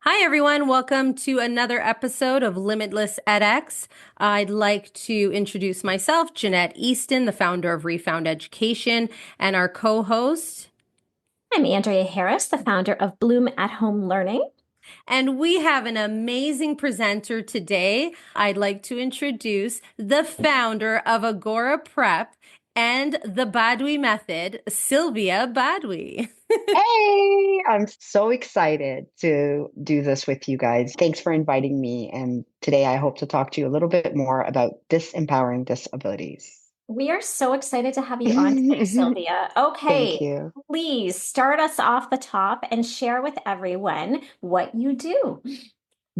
Hi, everyone. Welcome to another episode of Limitless edX. I'd like to introduce myself, Jeanette Eastin, the founder of Refound Education, and our co-host. I'm Andrea Harris, the founder of Bloom at Home Learning. And we have an amazing presenter today. I'd like to introduce the founder of Agora Prep and the BADWI Method, Sylvia BADWI. Hey, I'm so excited to do this with you guys. Thanks for inviting me. And today I hope to talk to you a little bit more about disempowering disabilities. We are so excited to have you on today, Sylvia. Thank Okay, you. please start us off the top and share with everyone what you do.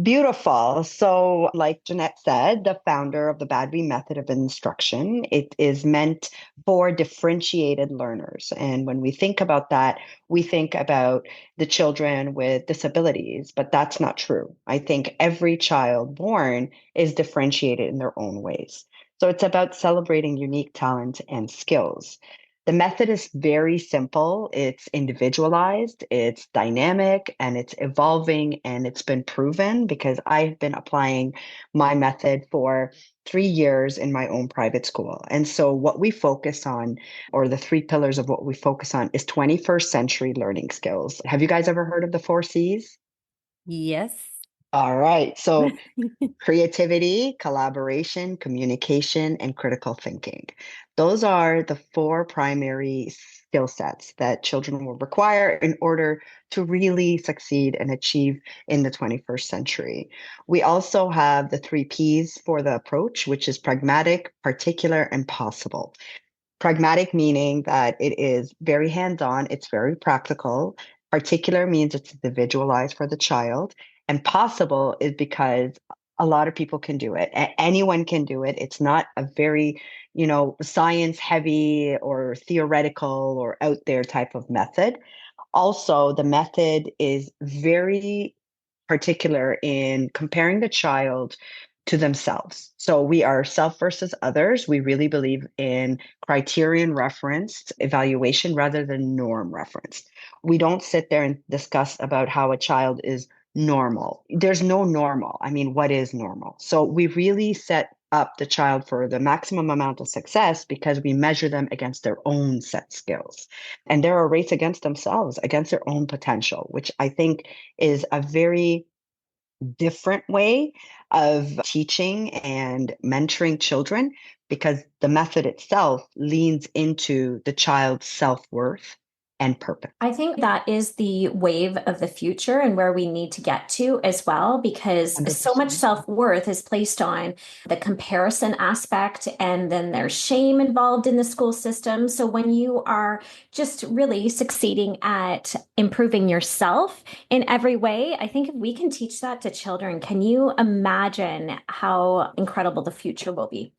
Beautiful. So, like Jeanette said, the founder of the BADWI Method of Instruction, it is meant for differentiated learners. And when we think about that, we think about the children with disabilities, but that's not true. I think every child born is differentiated in their own ways. So, it's about celebrating unique talent and skills. The method is very simple. It's individualized, it's dynamic, and it's evolving, and it's been proven because I've been applying my method for 3 years in my own private school. And so, what we focus on, or the three pillars of what we focus on, is 21st century learning skills. Have you guys ever heard of the four C's? Yes. All right. So, creativity, collaboration, communication, and critical thinking. Those are the four primary skill sets that children will require in order to really succeed and achieve in the 21st century. We also have the three P's for the approach, which is pragmatic, particular, and possible. Pragmatic meaning that it is very hands-on, it's very practical. Particular means it's individualized for the child. And possible is because a lot of people can do it. Anyone can do it. It's not a very, science heavy or theoretical or out there type of method. Also, the method is very particular in comparing the child to themselves. So we are self versus others. We really believe in criterion referenced evaluation rather than norm referenced. We don't sit there and discuss about how a child is normal. There's no normal. I mean, what is normal? So we really set up the child for the maximum amount of success because we measure them against their own set skills. And they're a race against themselves, against their own potential, which I think is a very different way of teaching and mentoring children because the method itself leans into the child's self-worth and purpose. I think that is the wave of the future and where we need to get to as well, because so much 100%. self-worth is placed on the comparison aspect, and then there's shame involved in the school system. So when you are just really succeeding at improving yourself in every way, I think if we can teach that to children, can you imagine how incredible the future will be?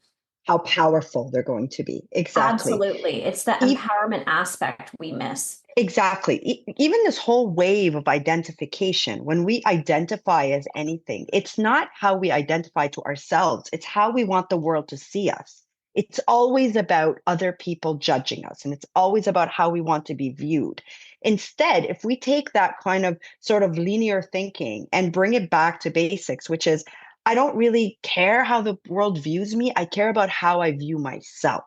How powerful they're going to be. Exactly. Absolutely. It's the E- empowerment aspect we miss. Exactly. Even this whole wave of identification, when we identify as anything, it's not how we identify to ourselves, it's how we want the world to see us. It's always about other people judging us, and it's always about how we want to be viewed. Instead, if we take that kind of sort of linear thinking and bring it back to basics, which is, I don't really care how the world views me, I care about how I view myself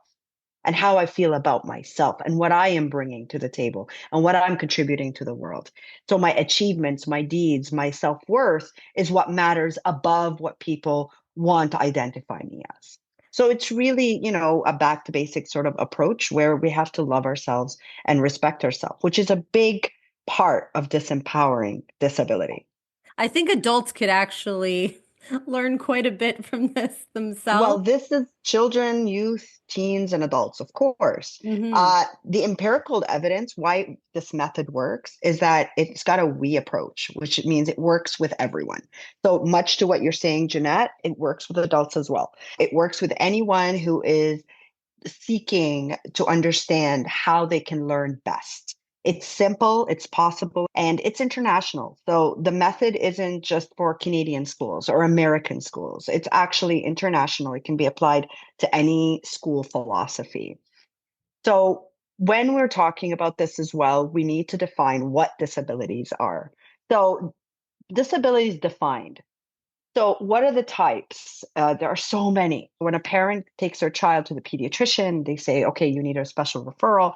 and how I feel about myself and what I am bringing to the table and what I'm contributing to the world. So my achievements, my deeds, my self-worth is what matters above what people want to identify me as. So it's really, a back to basic sort of approach where we have to love ourselves and respect ourselves, which is a big part of disempowering disability. I think adults could actually learn quite a bit from this Well, themselves. this is children, youth, teens, and adults, of course. Hmm. The empirical evidence why this method works is that it's got a we approach, which means it works with everyone. So much to what you're saying, Jeanette, it works with adults as well. It works with anyone who is seeking to understand how they can learn best. It's simple, it's possible, and it's international. So the method isn't just for Canadian schools or American schools. It's actually international. It can be applied to any school philosophy. So when we're talking about this as well, we need to define what disabilities are. So disability is defined. So, what are the types? There are so many. When a parent takes their child to the pediatrician, they say, okay, you need a special referral.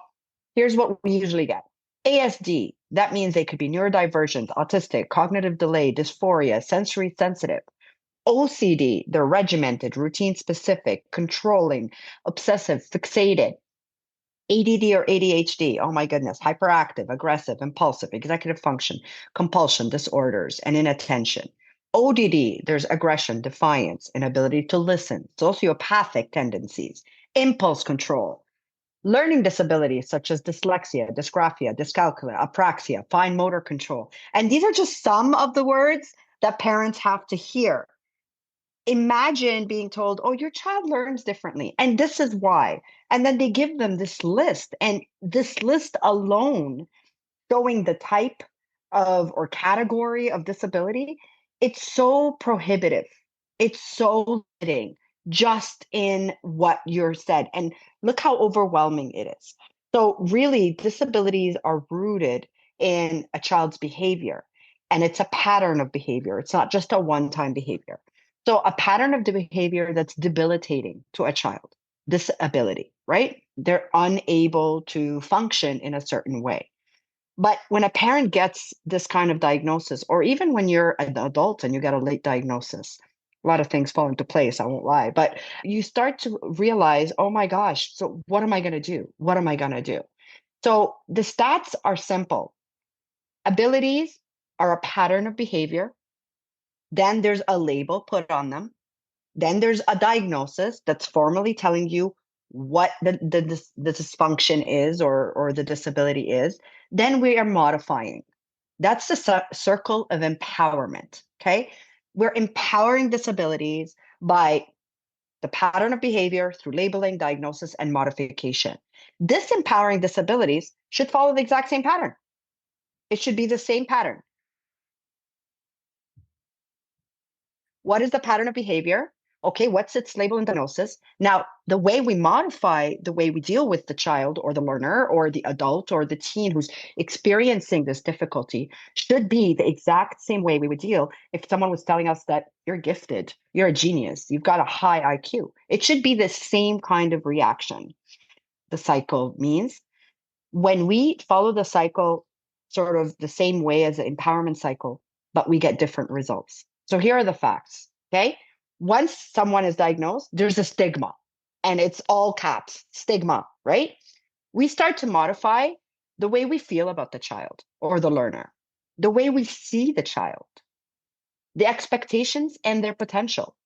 Here's what we usually get: ASD, that means they could be neurodivergent, autistic, cognitive delay, dysphoria, sensory sensitive. OCD, they're regimented, routine specific, controlling, obsessive, fixated. ADD or ADHD, oh my goodness, hyperactive, aggressive, impulsive, executive function, compulsion disorders, and inattention. ODD, there's aggression, defiance, inability to listen, sociopathic tendencies, impulse control. Learning disabilities such as dyslexia, dysgraphia, dyscalculia, apraxia, fine motor control. And these are just some of the words that parents have to hear. Imagine being told, oh, your child learns differently, and this is why. And then they give them this list, and this list alone showing the type of or category of disability, it's so prohibitive. It's so limiting just in what you're said. And look how overwhelming it is. So, really, disabilities are rooted in a child's behavior, and it's a pattern of behavior. It's not just a one time behavior. So, a pattern of the behavior that's debilitating to a child, disability, right? They're unable to function in a certain way. But when a parent gets this kind of diagnosis, or even when you're an adult and you get a late diagnosis, a lot of things fall into place, I won't lie, but you start to realize, oh my gosh, so what am I going to do? What am I going to do? So the stats are simple. Abilities are a pattern of behavior. Then there's a label put on them. Then there's a diagnosis that's formally telling you what the dysfunction is or the disability is. Then we are modifying. That's the circle of empowerment. Okay. We're empowering disabilities by the pattern of behavior through labeling, diagnosis, and modification. Disempowering disabilities should follow the exact same pattern. It should be the same pattern. What is the pattern of behavior? Okay, what's its label and diagnosis? Now, the way we modify the way we deal with the child or the learner or the adult or the teen who's experiencing this difficulty should be the exact same way we would deal if someone was telling us that you're gifted, you're a genius, you've got a high IQ. It should be the same kind of reaction. The cycle means when we follow the cycle sort of the same way as the empowerment cycle, but we get different results. So here are the facts. Okay. Once someone is diagnosed, there's a stigma, and it's all caps stigma, right? We start to modify the way we feel about the child or the learner, the way we see the child, the expectations and their potential,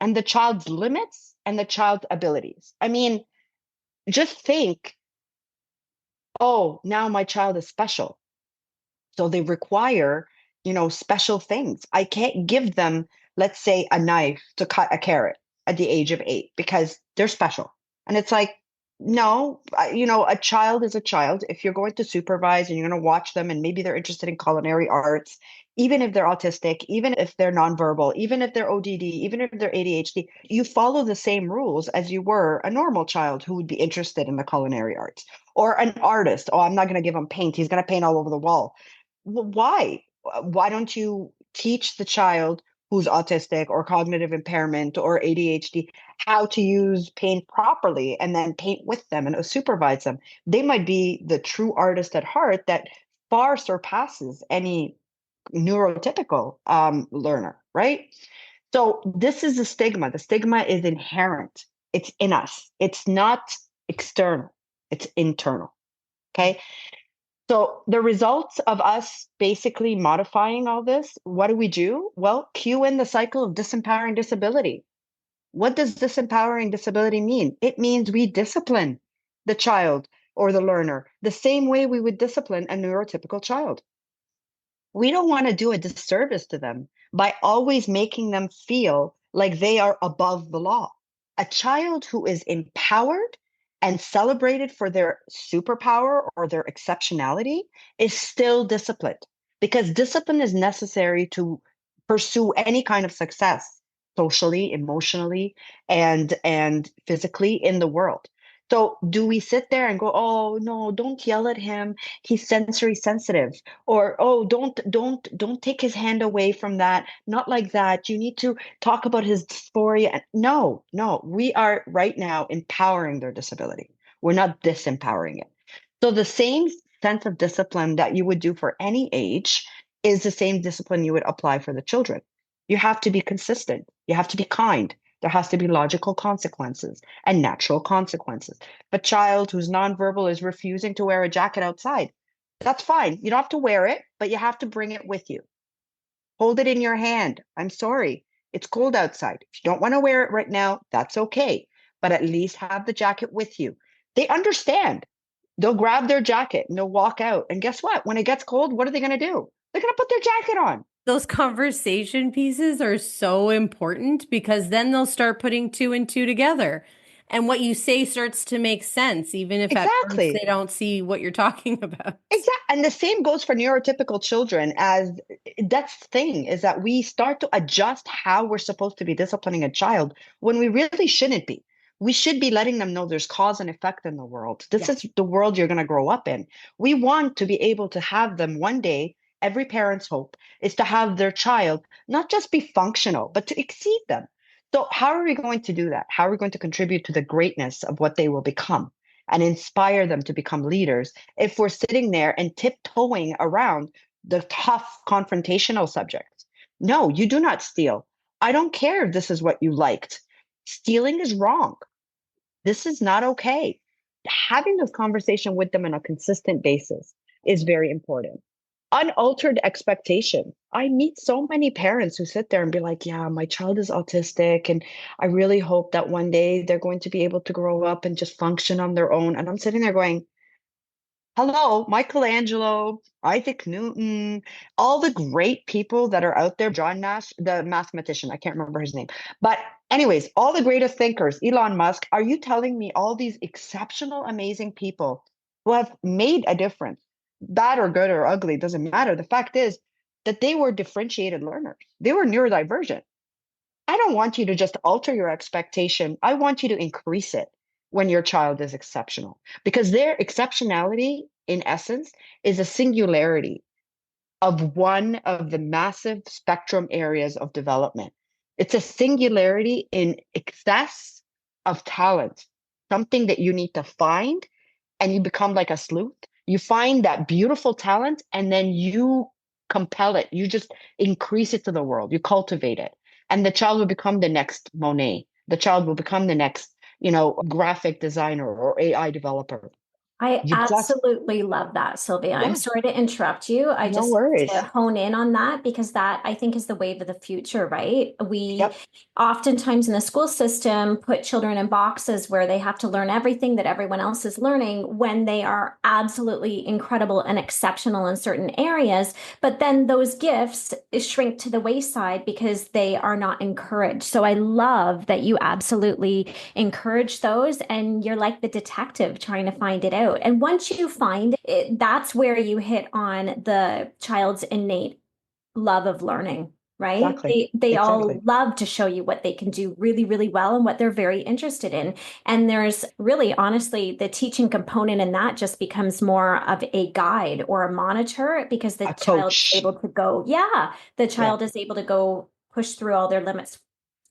and the child's limits and the child's abilities. I mean, just think, oh, now my child is special. So they require, special things. I can't give them, let's say, a knife to cut a carrot at the age of 8 because they're special. And it's like, no, a child is a child. If you're going to supervise and you're going to watch them and maybe they're interested in culinary arts, even if they're autistic, even if they're nonverbal, even if they're ODD, even if they're ADHD, you follow the same rules as you were a normal child who would be interested in the culinary arts. Or an artist. Oh, I'm not going to give him paint. He's going to paint all over the wall. Well, why? Why don't you teach the child who's autistic or cognitive impairment or ADHD how to use paint properly and then paint with them and supervise them? They might be the true artist at heart that far surpasses any neurotypical learner, right? So this is a stigma. The stigma is inherent. It's in us. It's not external. It's internal. Okay. So the results of us basically modifying all this, what do we do? Well, cue in the cycle of disempowering disability. What does disempowering disability mean? It means we discipline the child or the learner the same way we would discipline a neurotypical child. We don't want to do a disservice to them by always making them feel like they are above the law. A child who is empowered and celebrated for their superpower or their exceptionality is still disciplined, because discipline is necessary to pursue any kind of success socially, emotionally, and physically in the world. So do we sit there and go, oh no, don't yell at him. He's sensory sensitive. Or oh, don't take his hand away from that. Not like that. You need to talk about his dysphoria. No, no, we are right now empowering their disability. We're not disempowering it. So the same sense of discipline that you would do for any age is the same discipline you would apply for the children. You have to be consistent. You have to be kind. There has to be logical consequences and natural consequences. If a child who's nonverbal is refusing to wear a jacket outside, that's fine. You don't have to wear it, but you have to bring it with you. Hold it in your hand. I'm sorry. It's cold outside. If you don't want to wear it right now, that's okay. But at least have the jacket with you. They understand. They'll grab their jacket and they'll walk out. And guess what? When it gets cold, what are they going to do? They're going to put their jacket on. Those conversation pieces are so important because then they'll start putting two and two together. And what you say starts to make sense, even if at first Exactly. they don't see what you're talking about. Exactly. And the same goes for neurotypical children, as that's the thing is that we start to adjust how we're supposed to be disciplining a child when we really shouldn't be. We should be letting them know there's cause and effect in the world. This Yeah. is the world you're going to grow up in. We want to be able to have them one day. Every parent's hope is to have their child not just be functional, but to exceed them. So, how are we going to do that? How are we going to contribute to the greatness of what they will become and inspire them to become leaders if we're sitting there and tiptoeing around the tough confrontational subjects? No, you do not steal. I don't care if this is what you liked. Stealing is wrong. This is not okay. Having this conversation with them on a consistent basis is very important. Unaltered expectation. I meet so many parents who sit there and be like, yeah, my child is autistic, and I really hope that one day they're going to be able to grow up and just function on their own. And I'm sitting there going, hello, Michelangelo, Isaac Newton, all the great people that are out there, John Nash, the mathematician, I can't remember his name. But, anyways, all the greatest thinkers, Elon Musk, are you telling me all these exceptional, amazing people who have made a difference, bad or good or ugly, doesn't matter. The fact is that they were differentiated learners, they were neurodivergent. I don't want you to just alter your expectation. I want you to increase it when your child is exceptional, because their exceptionality, in essence, is a singularity of one of the massive spectrum areas of development. It's a singularity in excess of talent, something that you need to find, and you become like a sleuth. You find that beautiful talent and then you compel it. You just increase it to the world. You cultivate it. And the child will become the next Monet. The child will become the next, graphic designer or AI developer. I That's, absolutely love that, Sylvia. I'm yeah, sorry to interrupt you. I no just need to worries. hone in on that because that I think is the wave of the future, right? We Yep. oftentimes in the school system put children in boxes where they have to learn everything that everyone else is learning when they are absolutely incredible and exceptional in certain areas. But then those gifts shrink to the wayside because they are not encouraged. So I love that you absolutely encourage those and you're like the detective trying to find it out. And once you find it, that's where you hit on the child's innate love of learning, right? Exactly. They all Exactly. love to show you what they can do really, really well and what they're very interested in. And there's really, honestly, the teaching component in that just becomes more of a guide or a monitor because the A child is coach. able to go, yeah, the Yeah. child is able to go push through all their limits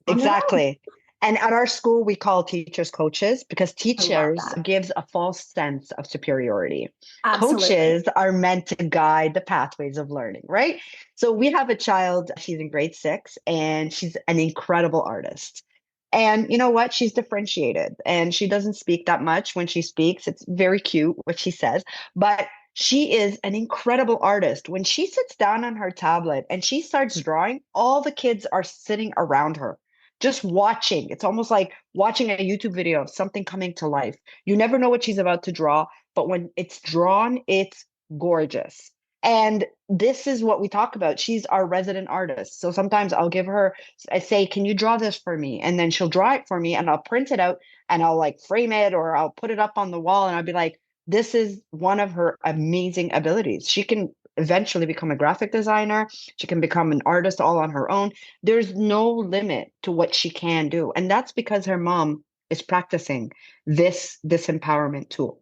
on their own. Exactly. And at our school, we call teachers coaches because I love teachers that. gives a false sense of superiority. Absolutely. Coaches are meant to guide the pathways of learning, right? So we have a child, she's in grade 6, and she's an incredible artist. And you know what? She's differentiated and she doesn't speak that much. When she speaks, it's very cute what she says, but she is an incredible artist. When she sits down on her tablet and she starts drawing, all the kids are sitting around her just watching. It's almost like watching a YouTube video of something coming to life. You never know what she's about to draw, but when it's drawn, it's gorgeous. And this is what we talk about. She's our resident artist. So sometimes I'll give her, I say, can you draw this for me? And then she'll draw it for me and I'll print it out and I'll like frame it or I'll put it up on the wall and I'll be like, this is one of her amazing abilities. She can eventually become a graphic designer. She can become an artist all on her own. There's no limit to what she can do. And that's because her mom is practicing this disempowerment tool.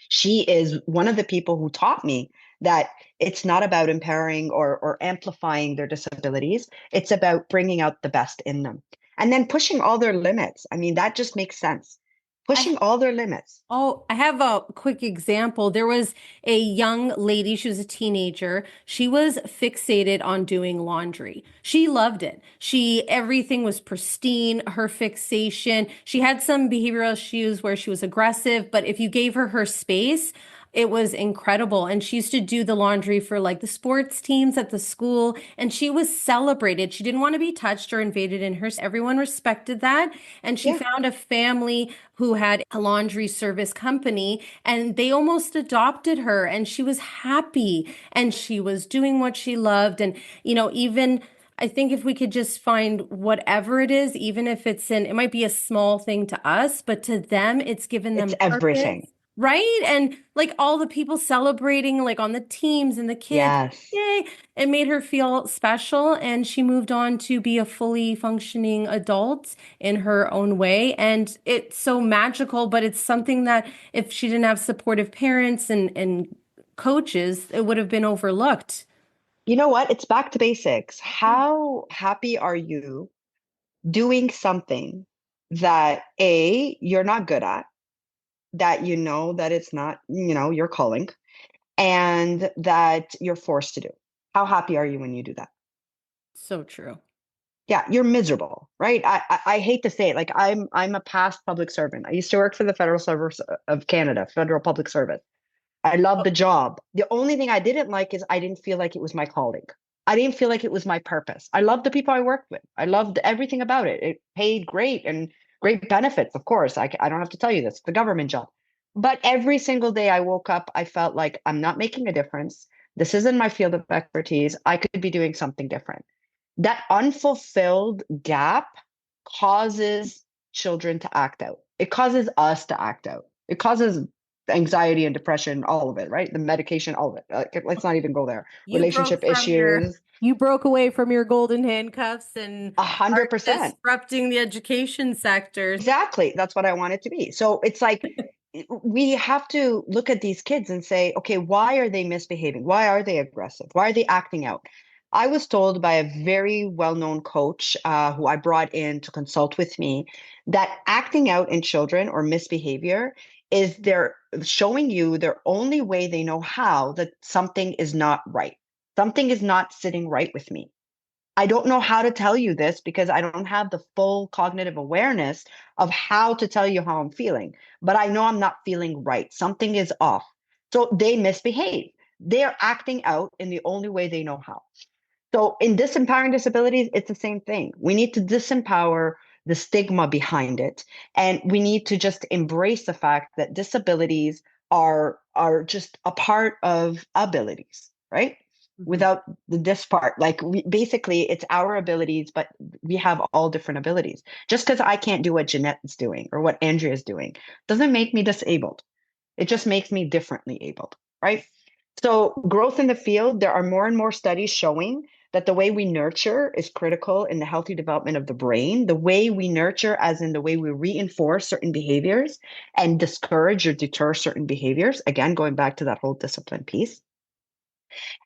She is one of the people who taught me that it's not about empowering or amplifying their disabilities. It's about bringing out the best in them and then pushing all their limits. I mean, that just makes sense. Pushing all their limits. Oh, I have a quick example. There was a young lady, she was a teenager. She was fixated on doing laundry. She loved it. Everything was pristine, her fixation. She had some behavioral issues where she was aggressive, but if you gave her space, it was incredible. And she used to do the laundry for like the sports teams at the school, and she was celebrated. She didn't want to be touched or invaded in her. Everyone respected that. And she Yeah. found a family who had a laundry service company, and they almost adopted her, and she was happy and she was doing what she loved. And, even I think if we could just find whatever it is, even if it might be a small thing to us, but to them, it's given It's them purpose. everything. Right? And like all the people celebrating, like on the teams and the kids, Yes. yay, it made her feel special. And she moved on to be a fully functioning adult in her own way. And it's so magical, but it's something that if she didn't have supportive parents and coaches, it would have been overlooked. You know what? It's back to basics. How happy are you doing something that you're not good at, that you know that it's not, your calling, and that you're forced to do? How happy are you when you do that? So true. Yeah, you're miserable, right? I hate to say it. Like I'm a past public servant. I used to work for the Federal Service of Canada, Federal Public Service. I love the job. The only thing I didn't like is I didn't feel like it was my calling. I didn't feel like it was my purpose. I loved the people I worked with. I loved everything about it. It paid great and great benefits, of course. I don't have to tell you this, the government job. But every single day I woke up, I felt like I'm not making a difference. This isn't my field of expertise. I could be doing something different. That unfulfilled gap causes children to act out. It causes us to act out. It causes anxiety and depression, all of it, right? The medication, all of it. Let's not even go there. Relationship issues, You broke away from your golden handcuffs and are 100%. disrupting the education sector. Exactly. That's what I want it to be. So it's like we have to look at these kids and say, okay, why are they misbehaving? Why are they aggressive? Why are they acting out? I was told by a very well-known coach who I brought in to consult with me that acting out in children or misbehavior is they're showing you their only way they know how that something is not right. Something is not sitting right with me. I don't know how to tell you this because I don't have the full cognitive awareness of how to tell you how I'm feeling, but I know I'm not feeling right. Something is off. So they misbehave. They're acting out in the only way they know how. So in disempowering disabilities, it's the same thing. We need to disempower the stigma behind it. And we need to just embrace the fact that disabilities are just a part of abilities, right? Without the this part, like basically it's our abilities, but we have all different abilities. Just because I can't do what Jeanette is doing or what Andrea is doing doesn't make me disabled. It just makes me differently abled, right? So, growth in the field, there are more and more studies showing that the way we nurture is critical in the healthy development of the brain. The way we nurture, as in the way we reinforce certain behaviors and discourage or deter certain behaviors, again, going back to that whole discipline piece.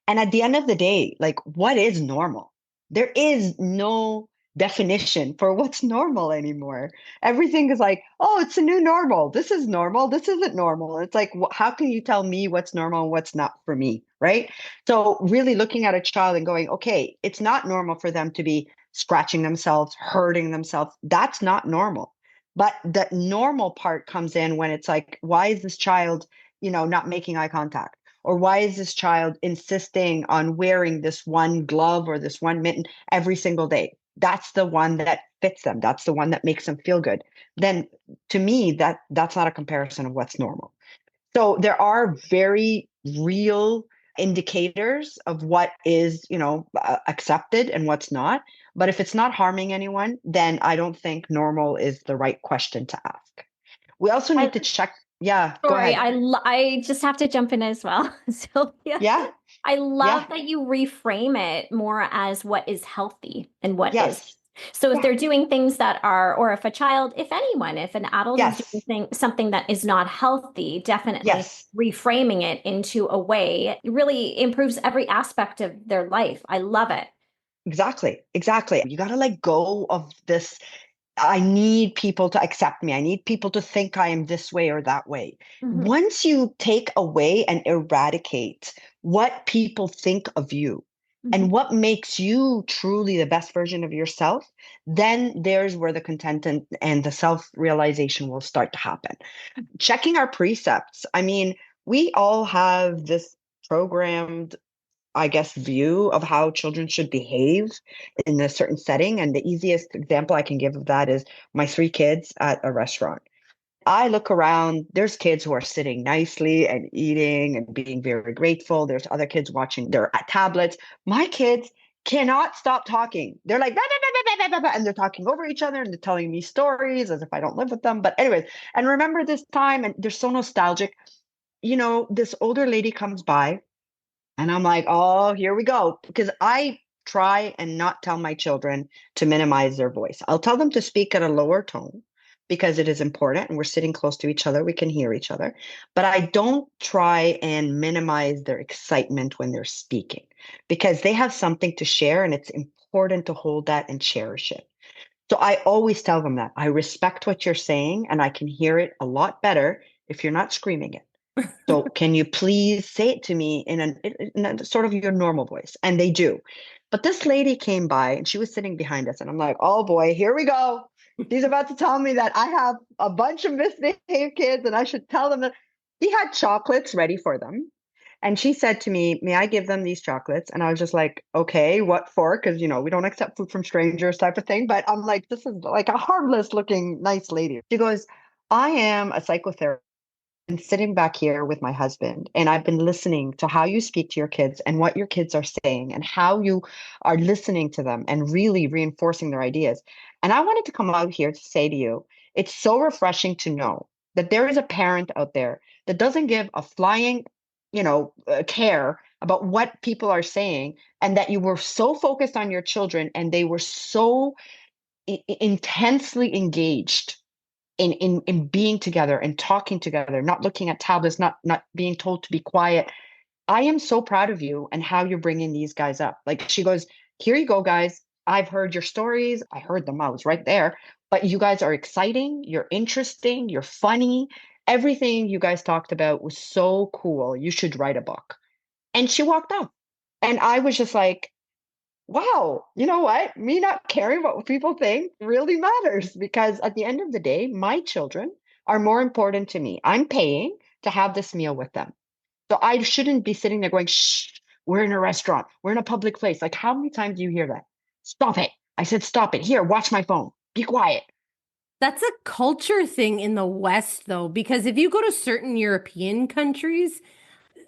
And at the end of the day, like, what is normal? There is no definition for what's normal anymore. Everything is like, oh, it's a new normal. This is normal. This isn't normal. It's like, how can you tell me what's normal and what's not for me? Right. So, really looking at a child and going, okay, it's not normal for them to be scratching themselves, hurting themselves. That's not normal. But the normal part comes in when it's like, why is this child, not making eye contact? Or why is this child insisting on wearing this one glove or this one mitten every single day? That's the one that fits them. That's the one that makes them feel good. Then to me, that's not a comparison of what's normal. So there are very real indicators of what is, accepted and what's not. But if it's not harming anyone, then I don't think normal is the right question to ask. We also need to check. Yeah, go Sorry, ahead. I just have to jump in as well, Sylvia. Yeah, I love yeah. that you reframe it more as what is healthy and what is. Yes. So if Yeah. they're doing things that are, or if a child, if anyone, if an adult is Yes. doing something that is not healthy, definitely Yes. reframing it into a way really improves every aspect of their life. I love it. Exactly. Exactly. You got to let go of this. I need people to accept me. I need people to think I am this way or that way. Mhm. Once you take away and eradicate what people think of you Mhm. and what makes you truly the best version of yourself, then there's where the content and the self realization will start to happen. Checking our precepts. I mean, we all have this programmed, I guess, view of how children should behave in a certain setting. And the easiest example I can give of that is my three kids at a restaurant. I look around, there's kids who are sitting nicely and eating and being very grateful. There's other kids watching their tablets. My kids cannot stop talking. They're like, "Bah, bah, bah, bah, bah, bah, bah," and they're talking over each other and they're telling me stories as if I don't live with them. But, anyways, and remember this time, and they're so nostalgic. This older lady comes by and I'm like, oh, here we go. Because I try and not tell my children to minimize their voice. I'll tell them to speak at a lower tone because it is important and we're sitting close to each other. We can hear each other. But I don't try and minimize their excitement when they're speaking because they have something to share and it's important to hold that and cherish it. So I always tell them that I respect what you're saying and I can hear it a lot better if you're not screaming it. So can you please say it to me in a sort of your normal voice? And they do. But this lady came by and she was sitting behind us, and I'm like, oh boy, here we go. She's about to tell me that I have a bunch of misbehaved kids and I should tell them that he had chocolates ready for them. And she said to me, may I give them these chocolates? And I was just like, okay, what for? Because, we don't accept food from strangers type of thing. But I'm like, this is like a harmless looking, nice lady. She goes, I am a psychotherapist and sitting back here with my husband, and I've been listening to how you speak to your kids and what your kids are saying and how you are listening to them and really reinforcing their ideas. And I wanted to come out here to say to you, it's so refreshing to know that there is a parent out there that doesn't give a flying, care about what people are saying, and that you were so focused on your children and they were so intensely engaged in being together and talking together, not looking at tablets, not being told to be quiet. I am so proud of you and how you're bringing these guys up. Like she goes, here you go, guys. I've heard your stories. I heard them. I was right there. But you guys are exciting. You're interesting. You're funny. Everything you guys talked about was so cool. You should write a book. And she walked out. And I was just like, wow, you know what? Me not caring what people think really matters because at the end of the day, my children are more important to me. I'm paying to have this meal with them. So I shouldn't be sitting there going, shh, we're in a restaurant, we're in a public place. Like, how many times do you hear that? Stop it. I said, stop it. Here, watch my phone. Be quiet. That's a culture thing in the West, though, because if you go to certain European countries,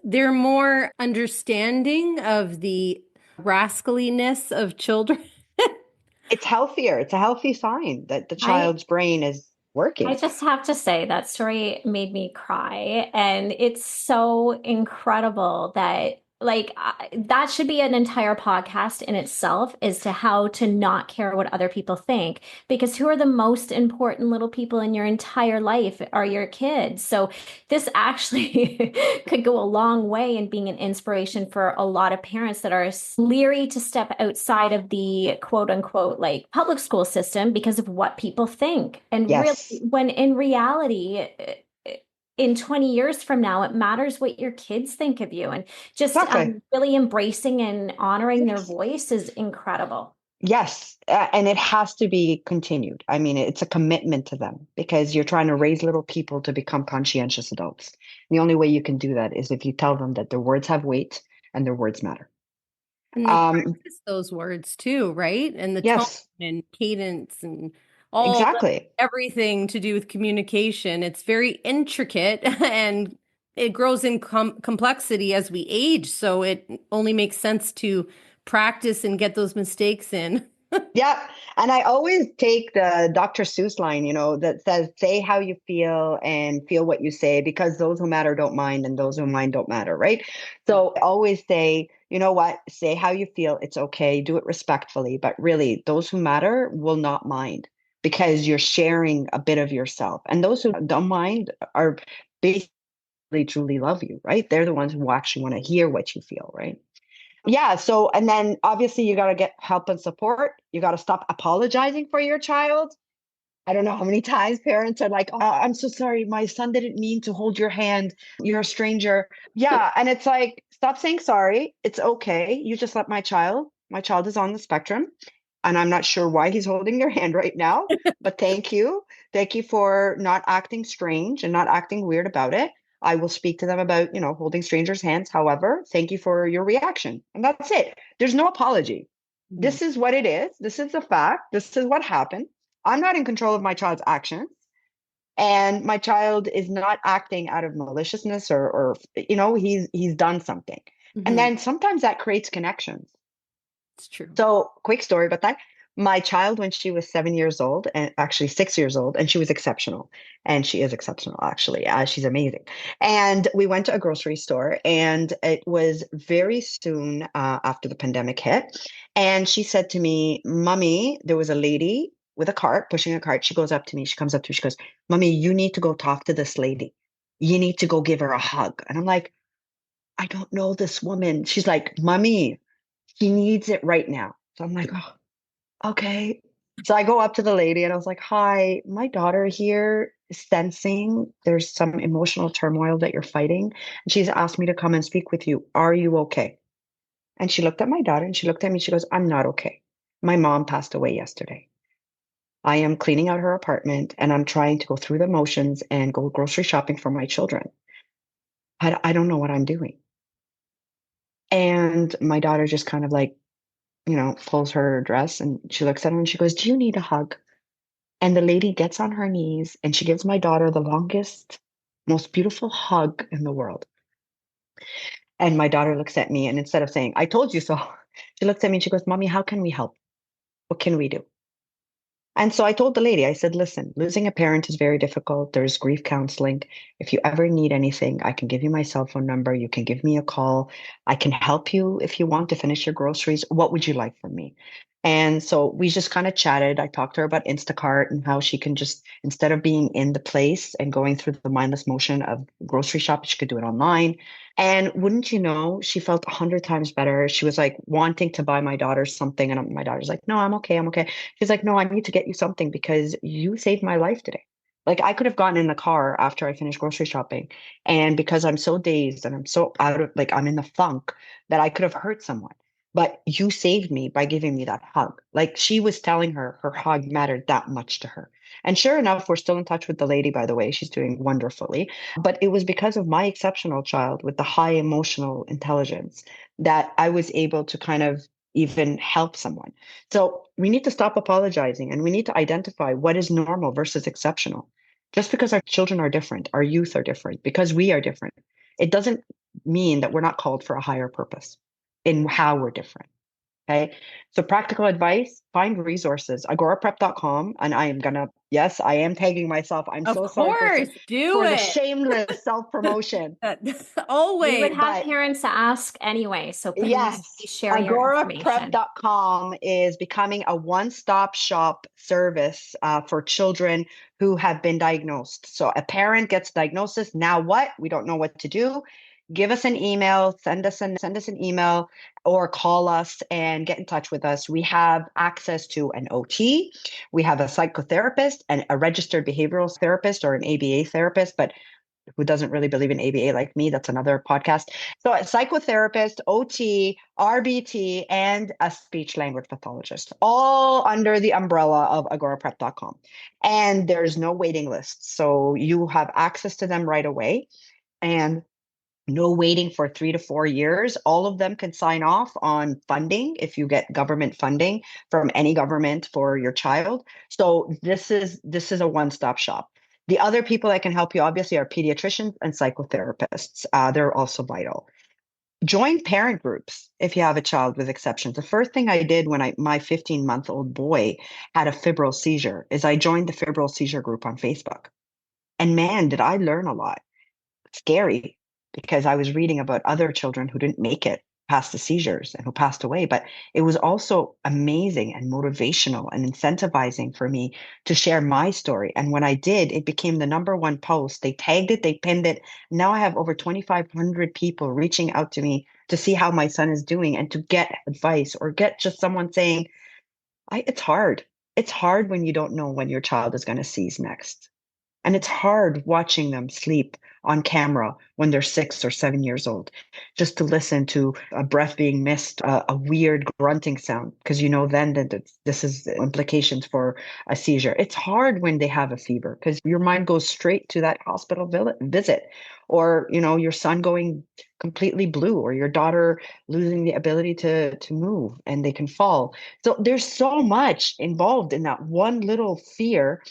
they're more understanding of the rascaliness of children. It's healthier. It's a healthy sign that the I child's brain is I working. just have to say that story made me cry. And it's so incredible that, that should be an entire podcast in itself as to how to not care what other people think. Because who are the most important little people in your entire life are your kids. So this actually could go a long way in being an inspiration for a lot of parents that are leery to step outside of the quote unquote like public school system because of what people think. And really, Yes, when in reality, in 20 years from now, it matters what your kids think of you. And just exactly. really embracing and honoring their Yes. voice is incredible. Yes, and it has to be continued. I mean, it's a commitment to them because you're trying to raise little people to become conscientious adults. The only way you can do that is if you tell them that their words have weight and their words matter. And they Um, practice those words too, right? And the tone yes, and cadence and all the exactly. everything to do with communication. It's very intricate and it grows in complexity as we age. So it only makes sense to practice and get those mistakes in. Yeah. And I always take the Dr. Seuss line, that says, say how you feel and feel what you say, because those who matter don't mind and those who mind don't matter, right? So I always say, you know what? Say how you feel. It's okay. Do it respectfully. But really, those who matter will not mind because you're sharing a bit of yourself. And those who don't mind are basically truly love you, right? They're the ones who actually want to hear what you feel, right? Yeah. So, and then obviously you got to get help and support. You got to stop apologizing for your child. I don't know how many times parents are like, oh, I'm so sorry. My son didn't mean to hold your hand. You're a stranger. Yeah. And it's like, stop saying sorry. It's okay. You just let my child. My child is on the spectrum. And I'm not sure why he's holding your hand right now, but thank you. Thank you for not acting strange and not acting weird about it. I will speak to them about, holding strangers' hands. However, thank you for your reaction. And that's it. There's no apology. This is what it is. This is the fact. This is what happened. I'm not in control of my child's actions. And my child is not acting out of maliciousness or he's done something. And then sometimes that creates connections. It's true. So, quick story about that. My child, when she was 7 years old, and actually 6 years old, and she was exceptional. And she is exceptional, actually. She's amazing. And we went to a grocery store, and it was very soon after the pandemic hit. And she said to me, Mommy, there was a lady with a cart, pushing a cart. She goes up to me. She comes up to me. She goes, Mommy, you need to go talk to this lady. You need to go give her a hug. And I'm like, I don't know this woman. She's like, Mommy, he needs it right now. So I'm like, oh, okay. So I go up to the lady and I was like, hi, my daughter here is sensing there's some emotional turmoil that you're fighting. And she's asked me to come and speak with you. Are you okay? And she looked at my daughter and she looked at me. She goes, I'm not okay. My mom passed away yesterday. I am cleaning out her apartment and I'm trying to go through the motions and go grocery shopping for my children. I don't know what I'm doing. And my daughter just kind of like, pulls her dress and she looks at her and she goes, do you need a hug? And the lady gets on her knees and she gives my daughter the longest, most beautiful hug in the world. And my daughter looks at me and instead of saying, I told you so, she looks at me and she goes, Mommy, how can we help? What can we do? And so I told the lady, I said, listen, losing a parent is very difficult. There's grief counseling. If you ever need anything, I can give you my cell phone number. You can give me a call. I can help you if you want to finish your groceries. What would you like from me? And so we just kind of chatted. I talked to her about Instacart and how she can just, instead of being in the place and going through the mindless motion of grocery shopping, she could do it online. And wouldn't you know, she felt 100 times better. She was like wanting to buy my daughter something. And my daughter's like, no, I'm okay. I'm okay. She's like, no, I need to get you something because you saved my life today. Like I could have gotten in the car after I finished grocery shopping. And because I'm so dazed and I'm so out of, like, I'm in the funk that I could have hurt someone. But you saved me by giving me that hug. Like she was telling her hug mattered that much to her. And sure enough, we're still in touch with the lady, by the way. She's doing wonderfully. But it was because of my exceptional child with the high emotional intelligence that I was able to kind of even help someone. So we need to stop apologizing and we need to identify what is normal versus exceptional. Just because our children are different, our youth are different, because we are different, it doesn't mean that we're not called for a higher purpose in how we're different. Okay. So practical advice, find resources, agoraprep.com. And I am gonna, yes, I am tagging myself. I'm Of so sorry course, do for the it. shameless self-promotion. We would Always. have parents to ask anyway, so please Yes, share your information. agoraprep.com is becoming a one-stop shop service for children who have been diagnosed. So a parent gets diagnosis. Now what? We don't know what to do. Give us an email, send us an email or call us and get in touch with us. We have access to an OT. We have a psychotherapist and a registered behavioral therapist or an ABA therapist, but who doesn't really believe in ABA like me. That's another podcast. So a psychotherapist, OT, RBT, and a speech language pathologist, all under the umbrella of agoraprep.com. And there's no waiting list. So you have access to them right away. And no waiting for 3 to 4 years. All of them can sign off on funding if you get government funding from any government for your child. So this is a one-stop shop. The other people that can help you obviously are pediatricians and psychotherapists. They're also vital. Join parent groups if you have a child with exceptions. The first thing I did when my 15-month-old boy had a febrile seizure is I joined the febrile seizure group on Facebook. And man, did I learn a lot. Scary because I was reading about other children who didn't make it passed the seizures and who passed away, but it was also amazing and motivational and incentivizing for me to share my story. And when I did, it became the number one post. They tagged it, they pinned it. Now I have over 2,500 people reaching out to me to see how my son is doing and to get advice or get just someone saying, it's hard. It's hard when you don't know when your child is going to seize next. And it's hard watching them sleep on camera when they're 6 or 7 years old, just to listen to a breath being missed, a weird grunting sound, because you know then that this is the implications for a seizure. It's hard when they have a fever because your mind goes straight to that hospital visit, or your son going completely blue, or your daughter losing the ability to move and they can fall. So there's so much involved in that one little fear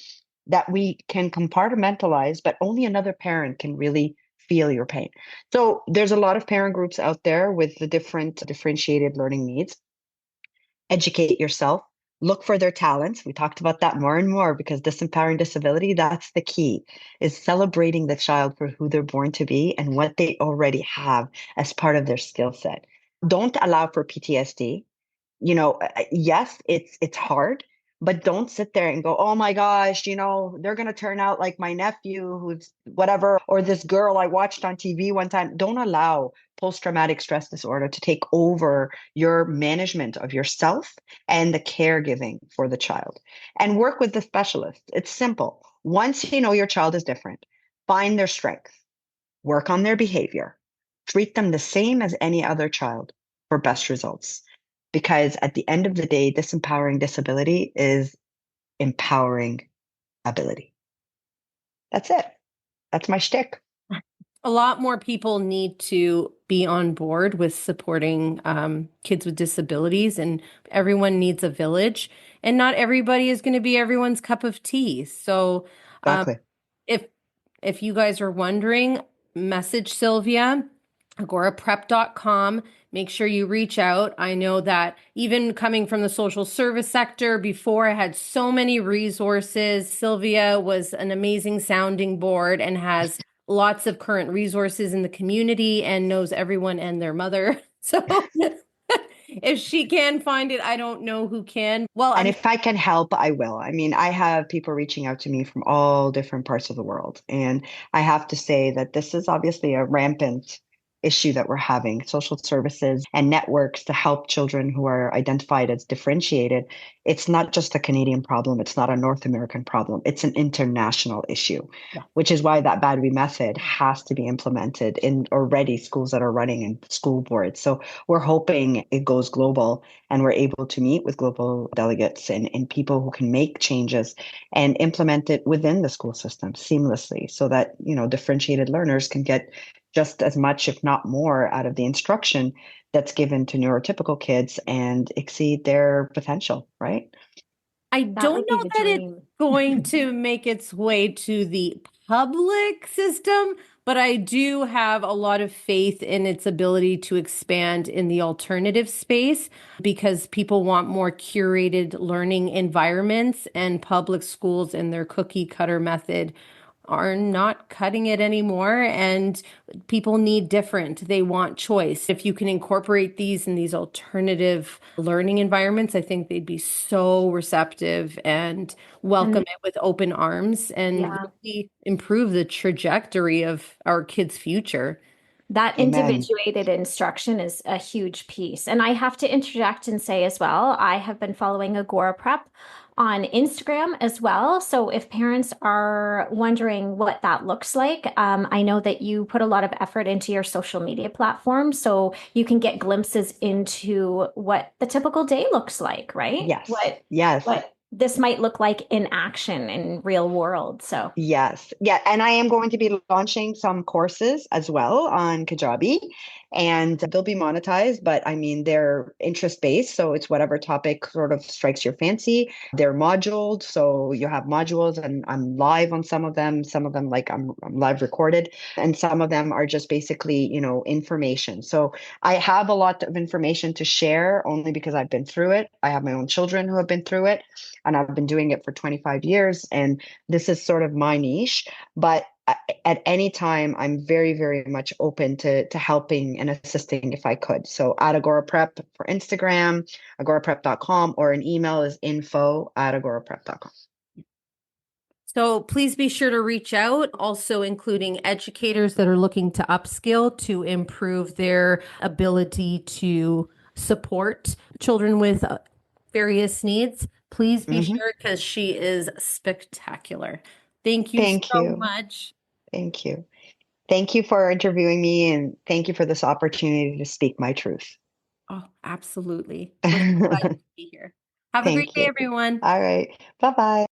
that we can compartmentalize, but only another parent can really feel your pain. So there's a lot of parent groups out there with the different differentiated learning needs. Educate yourself, look for their talents. We talked about that more and more because disempowering disability, that's the key, is celebrating the child for who they're born to be and what they already have as part of their skill set. Don't allow for PTSD. Yes, it's hard, but don't sit there and go, oh my gosh, they're going to turn out like my nephew who's whatever, or this girl I watched on TV one time. Don't allow post-traumatic stress disorder to take over your management of yourself and the caregiving for the child. And work with the specialist. It's simple. Once you know your child is different, find their strengths, work on their behavior, treat them the same as any other child for best results. Because at the end of the day, disempowering disability is empowering ability. That's it. That's my shtick. A lot more people need to be on board with supporting kids with disabilities, and everyone needs a village, and not everybody is going to be everyone's cup of tea. So Exactly. if if you guys are wondering, message Sylvia, agoraprep.com. Make sure you reach out. I know that even coming from the social service sector before, I had so many resources. Sylvia was an amazing sounding board and has lots of current resources in the community and knows everyone and their mother. So if she can find it, I don't know who can. Well, And I'm if I can help, I will. I mean, I have people reaching out to me from all different parts of the world. And I have to say that this is obviously a rampant issue that we're having. Social services and networks to help children who are identified as differentiated. It's not just a Canadian problem. It's not a North American problem. It's an international issue, yeah. which is why that BADWI method has to be implemented in already schools that are running in school boards. So we're hoping it goes global and we're able to meet with global delegates and people who can make changes and implement it within the school system seamlessly so that differentiated learners can get just as much if not more out of the instruction that's given to neurotypical kids and exceed their potential, right? I That don't would be know the that it's dream. going to make its way to the public system, but I do have a lot of faith in its ability to expand in the alternative space because people want more curated learning environments, and public schools and their cookie cutter method are not cutting it anymore, and people need different. They want choice. If you can incorporate these in these alternative learning environments, I think they'd be so receptive and welcome And it with open arms and yeah, really improve the trajectory of our kids' future. that Amen. individuated instruction is a huge piece. And I have to interject and say as well, I have been following Agora Prep on Instagram as well. So if parents are wondering what that looks like, I know that you put a lot of effort into your social media platform, so you can get glimpses into what the typical day looks like, right? Yes. Yes. What this might look like in action in real world. So Yes. Yeah. And I am going to be launching some courses as well on Kajabi, and they'll be monetized, but I mean, they're interest based. So it's whatever topic sort of strikes your fancy. They're moduled. So you have modules, and I'm live on some of them. Some of them, like I'm live recorded, and some of them are just basically, information. So I have a lot of information to share only because I've been through it. I have my own children who have been through it, and I've been doing it for 25 years. And this is sort of my niche, but at any time, I'm very, very much open to helping and assisting if I could. So at Agora Prep for Instagram, agoraprep.com, or an email is info@agoraprep.com. So please be sure to reach out, also including educators that are looking to upskill to improve their ability to support children with various needs. Please be Hmm. sure because she is spectacular. Thank you Thank so you. much. Thank you. Thank you for interviewing me, and thank you for this opportunity to speak my truth. Oh, absolutely. We're so glad to be here. Have a great Thank day, you. everyone. All right. Bye-bye.